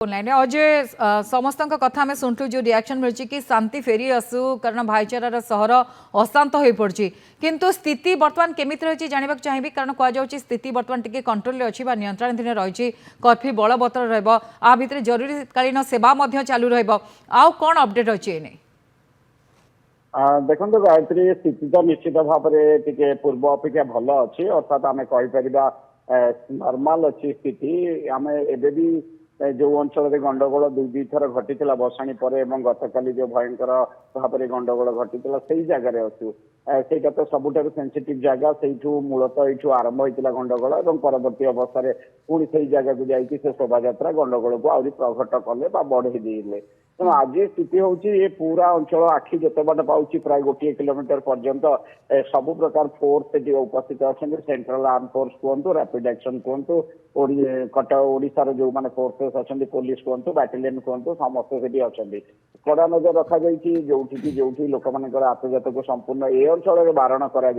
Online Ajay समस्त कथा आम शुणु जो रिएक्शन मिली कि शांति फेरी आसू कारण भाईचारार सहर अशांत हो पड़ी किंतु स्थिति बर्तमान केमिति रही जानवा चाहिए कारण कहु स्थिति बर्तमान टी कंट्रोल अच्छी नियंत्रणाधीन रही कर्फ्यू बलवत्तर रहा भितर जरूरीकालीन सेवा चालू रहा कौन अपडेट अच्छी देखो गायत्री स्थिति तो निश्चित भाव में पूर्व अपेक्षा भल अच्छी अर्थात आम कहीपर नॉर्मल अच्छी स्थिति आम एबे भी जो अंचल गंडगोल दुई थर घटी बसाणी पर गतकाली जो भयंकर भाव में गंडगोल घटी से जगार अच्छु से तो सबुठ सेंसिटिव जगह से मूलतः यू आरंभ होता गंडगोल और परवर्त अवस्था पुणी से जगह को जाकि से शोभा यात्रा गंडगोल को आहरी प्रघट कले बढ़े देले तेणु आज स्थिति हूँ ये पूरा अंचल आखि जिते बाट पाँच प्राय 1 किलोमीटर पर्यंत सबु प्रकार फोर्स से उपस्थित अच्छा सेंट्रल आर्म फोर्स कहतु रैपिड एक्शन कहतु कटक ओडार जो मैंने फोर्सेस अच्छा पुलिस कहतु बैटालियन कहतु समस्ते से अच्छा कड़ा नजर रखा जो लोक मान आतजात को संपूर्ण ए अंचल बारण कर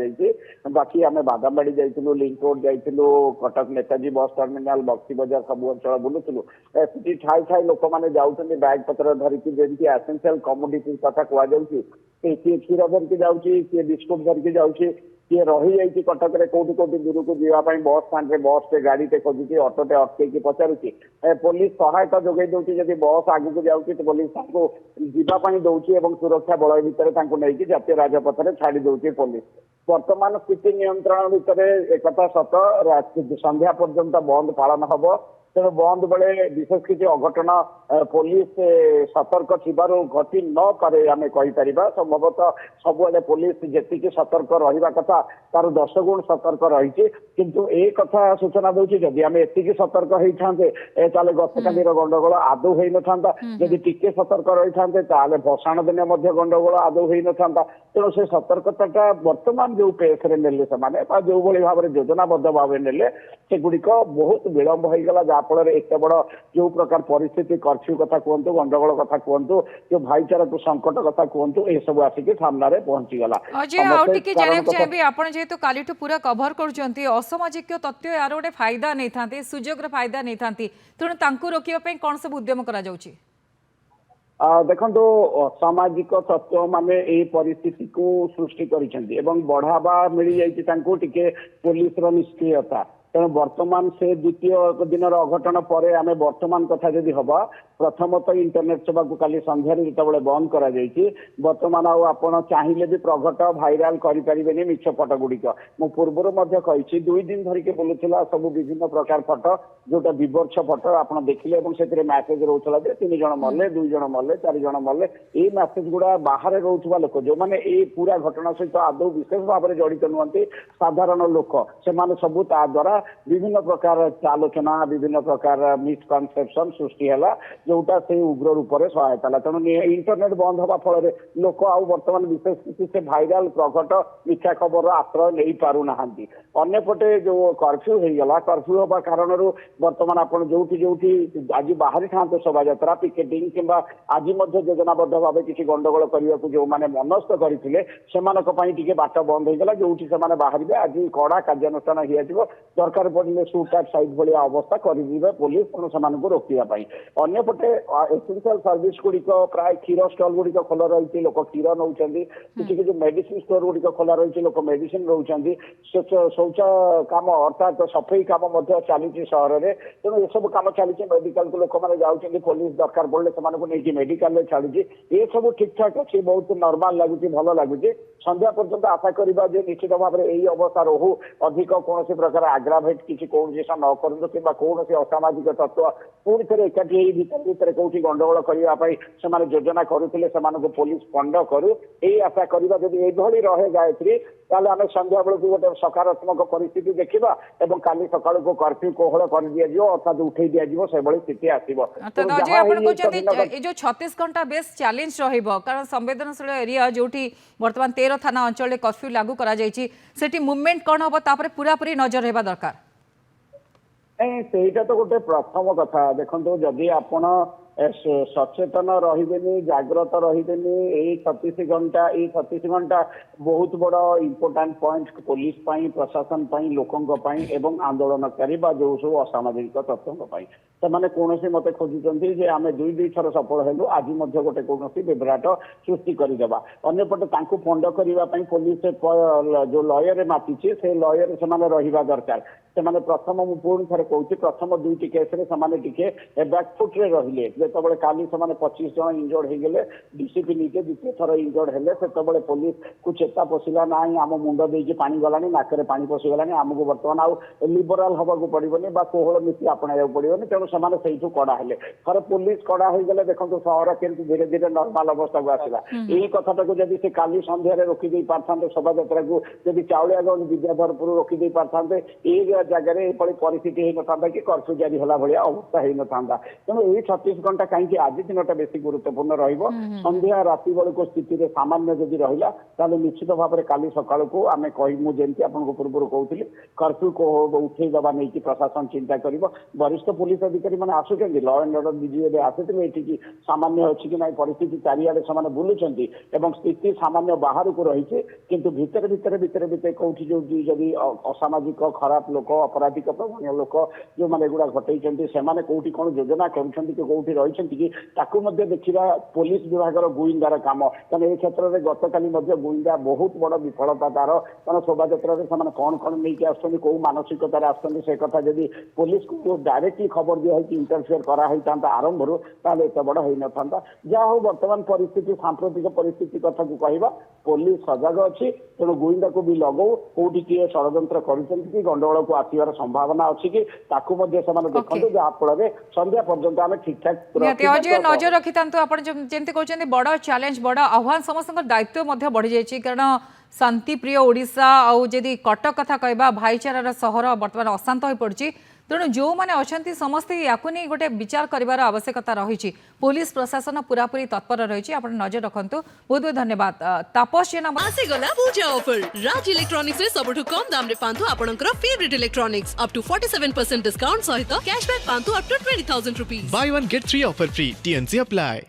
बाकी आम बादामबाड़ी जाइलु लिंक रोड जाइलु कटक नेताजी बस टर्मिनाल बक्सी बजार सब अंचल बुलूलु ठाई ठाई लोक मैंने जाऊँ बैग पत्र धरिकी जमी एसेंशियल कमोडिटी कथा कहुच्छी किए क्षीर धरिकी जाऊँगी किए बिस्कुट धरिकी जाऊँगी किए रही जाइए कटक कौटी कौटी दूर को जावाई बस स्टाण्ड बस टे गाड़ी टे खोजुची अटोटे अटकई पचारुची पुलिस सहायता जोगे दूसरी जब बस आगू जाऊँगी तो पुलिस जीवाई दौची और सुरक्षा बल भितर नहीं जातीय राजपथ में छाड़ी दौची पुलिस वर्तमान स्थिति नियंत्रण भितर एक सत संध्या पर्यंत बंद पालन हम तेणु बंद बेले विशेष किसी अघटन पुलिस सतर्क घटी न पारे आम कहीपर संभवतः सबुआडे पुलिस जी सतर्क रहा कथा तार 10 गुण सतर्क रही किंतु ए कथा सूचना दूसरी जदि आम एति सतर्क होते गतकाली गंडगोल आदौ हो ना जदि टिके सतर्क रही था भसाण दिन गंडगोल आदौ हो ना तेणु से सतर्कता बर्तमान जो पेस ने जो भाव में योजनाबद्ध भाव ने सेगुड़िक बहुत विलंब हो गला फल एत बड़ जो प्रकार परिस्थिति कर्फ्यू कथा कहतु गंडगोल कथा कहतु जो भाईचारा को संकट कथा कहतु ये सब आसिक सामने पहुंचीगला जेहेतु काली पूरा कभर करसामाजिक तथ्य यार गोटे फायदा नहीं था सुजोग फायदा नहीं था तेणु रोकने कौन सब उद्यम कर देखो असामाजिक तत्व माने ये परिस्थिति को सृष्टि कर बढ़ावा मिल जाए पुलिस निष्क्रियता तेणु वर्तमान से द्वितीय दिन अघटन पर आम वर्तमान कथा जदि हम प्रथमतः इंटरनेट सेवा को काली संध्यार जिते बंद कर बर्तमान आपड़ चाहिए भी प्रघट भाइराल करें मिछ फटो गुड़िक मु पूर्वर कही 2 दिन धरिकी बुलूला सब विभिन्न प्रकार फटो जोटा विवर्ष फटो आप देखिले से मैसेज रोला 3 जन मरले 2 जन मरले 4 जन मरले ये मैसेज गुड़ा बाहर रोकवा लोक जो मैंने ये पूरा घटना सहित आदौ विशेष भाव में जड़ित नुहति साधारण लोक से सब द्वारा विभिन्न प्रकार आलोचना विभिन्न प्रकार मिसकनसेप्शन सृष्टि है जोटा से उग्र रूप से सहायता तेणु इंटरनेट बंद हवा फल लोक आउ बर्तमान विशेष किसी से भाइराल प्रघट मिथ्या खबर आश्रय नहीं पारना अंपटे जो कर्फ्यू होगा कर्फ्यू हवा कारण बर्तमान आप जो आज बाहरी था शोभा यात्रा पिकेटिंग कि आज योजनाबद्ध भाव किसी गंडगोल करने को जो मैंने मनस्थ करते बाट बंद होगा जो बाहर आज कड़ा कार्यानुष्ठान हो दरकार पड़े सुटार साइड भाया अवस्था करेंगे पुलिस तेणु से रोकवाई अंपटे एसेंशियल सर्विस गुड़िक प्राय क्षीर स्टल गुड़िक खोला रही लोक क्षीर नौ किसी मेडिसिन स्टोर गुड़िक खोला रही लोक मेडिसिन रोचे शौच कम अर्थात सफाई कम चली सहर में तेणु ये सब कम चली मेडिकल को लोक मैंने जाऊँच पुलिस दरकार पड़े से मेडिकल छाड़ी ये सब ठीक ठाक अच्छी बहुत नॉर्मल लगुच भल लगुच संध्या पर्यंत आशा करवा निश्चित भाव में यही अवस्था रोहू अधिक कौन प्रकार आग्रावेट किसी कौन जिस न करूँ कि कौन असामाजिक तत्व पुणी थे एकाठी भितर कौटी गंडगोल करने से योजना करुले पुलिस पंड करू यही आशा करवा जब ये रहे गायत्री ताले आम संध्या बेलू गोटे सकारात्मक परिस्थिति देखा और काली सका को कर्फ्यू कोहल कर दिज्व अर्थात उठे दिज्व से स्थिति आसो जो 36 घंटा बेस चैलेंज कारण संवेदनशील एरिया जो बर्तमान 13 थाना अंचल कर्फ्यू लागू कर मुवमेंट कौन हम पूरा पूरी नजर रहा दरकार ସେଇଟା ତ ଗୋଟେ ପ୍ରଥମ କଥା ଦେଖନ୍ତୁ ଯଦି ଆପଣ ସଚେତନ ରହିବେନି, ଜାଗ୍ରତ ରହିବେନି। ଏଇ 36 ଘଣ୍ଟା ବହୁତ ବଡ ଇମ୍ପୋର୍ଟାଣ୍ଟ ପଏଣ୍ଟ ପୋଲିସ ପାଇଁ, ପ୍ରଶାସନ ପାଇଁ, ଲୋକଙ୍କ ପାଇଁ ଏବଂ ଆନ୍ଦୋଳନକାରୀ ବା ଯୋଉ ସବୁ ଅସାମାଜିକ ତତ୍ତ୍ୱଙ୍କ ପାଇଁ। ସେମାନେ କୌଣସି ମତେ ଖୋଜୁଛନ୍ତି ଯେ ଆମେ ଦୁଇ ଥର ସଫଳ ହେଲୁ, ଆଜି ମଧ୍ୟ ଗୋଟେ କୌଣସି ବିଭ୍ରାଟ ସୃଷ୍ଟି କରିଦେବା। ଅନ୍ୟପଟେ ତାଙ୍କୁ ପଣ୍ଡ କରିବା ପାଇଁ ପୋଲିସ ଯୋଉ ଲୟରେ ମାତିଛି, ସେ ଲୟରେ ସେମାନେ ରହିବା ଦରକାର। ସେମାନେ ପ୍ରଥମ, ମୁଁ ପୁଣି ଥରେ କହୁଛି, ପ୍ରଥମ 2ଟି କେସରେ ସେମାନେ ଟିକେ ବ୍ୟାକଫୁଟରେ ରହିଲେ। ଯେତେବେଳେ କାଲି ସେମାନେ 25 ଜଣ ଇଞ୍ଜର୍ଡ ହେଇଗଲେ, ଡିସିପି ନିଜେ 2ୟ ଥର ଇଞ୍ଜର୍ଡ ହେଲେ, ସେତେବେଳେ ପୋଲିସକୁ ଚେତା ପଶିଲା ନାହିଁ ଆମ ମୁଣ୍ଡ ଦେଇକି ପାଣି ଗଲାଣି, ନାକରେ ପାଣି ପଶିଗଲାଣି, ଆମକୁ ବର୍ତ୍ତମାନ ଆଉ ଲିବରାଲ ହବାକୁ ପଡିବନି ବା କୋହଳ ନୀତି ଆପଣେଇବାକୁ ପଡିବନି। ତେଣୁ ସେମାନେ ସେଇଠୁ କଡା ହେଲେ। ଥରେ ପୋଲିସ କଡା ହେଇଗଲେ ଦେଖନ୍ତୁ ସହର କେମିତି ଧୀରେ ଧୀରେ ନର୍ମାଲ ଅବସ୍ଥାକୁ ଆସିଲା। ଏଇ କଥାଟାକୁ ଯଦି ସେ କାଲି ସନ୍ଧ୍ୟାରେ ରୋକିଦେଇ ପାରିଥାନ୍ତେ, ଶୋଭାଯାତ୍ରାକୁ ଯଦି ଚାଉଳିଆଗଞ୍ଜ ବିଦ୍ୟାଧରପୁର ରୋକିଦେଇ ପାରିଥାନ୍ତେ, ଏଇ ଜାଗାରେ ଏଭଳି ପରିସ୍ଥିତି ହେଇନଥାନ୍ତା କି କର୍ଫ୍ୟୁ ଜାରି ହେଲା ଭଳିଆ ଅବସ୍ଥା ହେଇନଥାନ୍ତା। ତେଣୁ ଏଇ 36 ଘଣ୍ଟା କାହିଁକି ଆଜି ଦିନଟା ବେଶୀ ଗୁରୁତ୍ୱପୂର୍ଣ୍ଣ ରହିବ। ସନ୍ଧ୍ୟା ରାତି ବେଳକୁ ସ୍ଥିତିରେ ସାମାନ୍ୟ ଯଦି ରହିଲା, ତାହେଲେ ନିଶ୍ଚିତ ଭାବରେ କାଲି ସକାଳକୁ ଆମେ ମୁଁ ଯେମିତି ଆପଣଙ୍କୁ ପୂର୍ବରୁ କହୁଥିଲି, କର୍ଫ୍ୟୁ ଉଠେଇଦବା ନେଇକି ପ୍ରଶାସନ ଚିନ୍ତା କରିବ। ବରିଷ୍ଠ ପୁଲିସ ଅଧିକାରୀ ମାନେ ଆସୁଛନ୍ତି, ଲ ଆଣ୍ଡ ଅର୍ଡର ଡିଜି ଏବେ ଆସିଥିଲେ ଏଠିକି, ସାମାନ୍ୟ ଅଛି କି ନାହିଁ ପରିସ୍ଥିତି ଚାରିଆଡେ ସେମାନେ ବୁଲୁଛନ୍ତି ଏବଂ ସ୍ଥିତି ସାମାନ୍ୟ ବାହାରକୁ ରହିଛି। କିନ୍ତୁ ଭିତରେ କୋଉଠି ଯୋଉଠି ଯଦି ଅସାମାଜିକ ଖରାପ ଲୋକ, ଅପରାଧିକ ପ୍ରବଣୀୟ ଲୋକ ଯୋଉମାନେ ଏଗୁଡା ଘଟେଇଛନ୍ତି, ସେମାନେ କୋଉଠି କଣ ଯୋଜନା କରୁଛନ୍ତି କି କୋଉଠି ରହିଛନ୍ତି କି, ତାକୁ ମଧ୍ୟ ଦେଖିବା ପୋଲିସ ବିଭାଗର ଗୁଇନ୍ଦାର କାମ। କାରଣ ଏ କ୍ଷେତ୍ରରେ ଗତକାଲି ମଧ୍ୟ ଗୁଇନ୍ଦା ବହୁତ ବଡ ବିଫଳତା ତାର। କାରଣ ଶୋଭାଯାତ୍ରାରେ ସେମାନେ କଣ ନେଇକି ଆସୁଛନ୍ତି, କୋଉ ମାନସିକତାରେ ଆସୁଛନ୍ତି, ସେ କଥା ଯଦି ପୋଲିସକୁ ଡାଇରେକ୍ଟଲି ଖବର ଦିଆ ହେଇକି ଇଣ୍ଟରଫିୟର କରାହେଇଥାନ୍ତା ଆରମ୍ଭରୁ, ତାହେଲେ ଏତେ ବଡ ହେଇନଥାନ୍ତା। ଯାହା ହଉ ବର୍ତ୍ତମାନ ପରିସ୍ଥିତି, ସାମ୍ପ୍ରତିକ ପରିସ୍ଥିତି କଥାକୁ କହିବା, ପୋଲିସ ସଜାଗ ଅଛି। ତେଣୁ ଗୁଇନ୍ଦାକୁ ବି ଲଗଉ, କୋଉଠି କିଏ ଷଡଯନ୍ତ୍ର କରୁଛନ୍ତି କି ଗଣ୍ଡଗୋଳକୁ ଆସିବାର ସମ୍ଭାବନା ଅଛି କି, ତାକୁ ମଧ୍ୟ ସେମାନେ ଦେଖନ୍ତୁ, ଯାହା ଫଳରେ ସନ୍ଧ୍ୟା ପର୍ଯ୍ୟନ୍ତ ଆମେ ଠିକଠାକ ନଜର ରଖିଥାନ୍ତୁ। ଆପଣ ଯେମିତି କହୁଛନ୍ତି ବଡ ଚ୍ୟାଲେଞ୍ଜ, ବଡ ଆହ୍ୱାନ, ସମସ୍ତଙ୍କ ଦାୟିତ୍ୱ ମଧ୍ୟ ବଢି ଯାଇଛି। କାରଣ ଶାନ୍ତିପ୍ରିୟ ଓଡ଼ିଶା ଆଉ ଯଦି କଟକ କଥା କହିବା, ଭାଇଚାରାର ସହର ବର୍ତ୍ତମାନ ଅଶାନ୍ତ ହୋଇ ପଡିଛି। ତେଣୁ ଯେଉଁମାନେ ଅଛନ୍ତି ସମସ୍ତେ ୟାକୁ ନେଇ ଗୋଟେ ବିଚାର କରିବାର ଆବଶ୍ୟକତା ରହିଛି। पुलिस प्रशासन पूरापूरी तत्पर रही। आप नजर रखु। बहुत बहुत धन्यवाद। तापस जेना आसीगला पूजा ऑफर राज इलेक्ट्रॉनिक्स रे सबठु कम दाम रे पांथु आपनकर favourite electronics up to 47% discount सहित कैशबैक पांथु up to 20,000 rupees. Buy one get 3 offer free. TNC apply.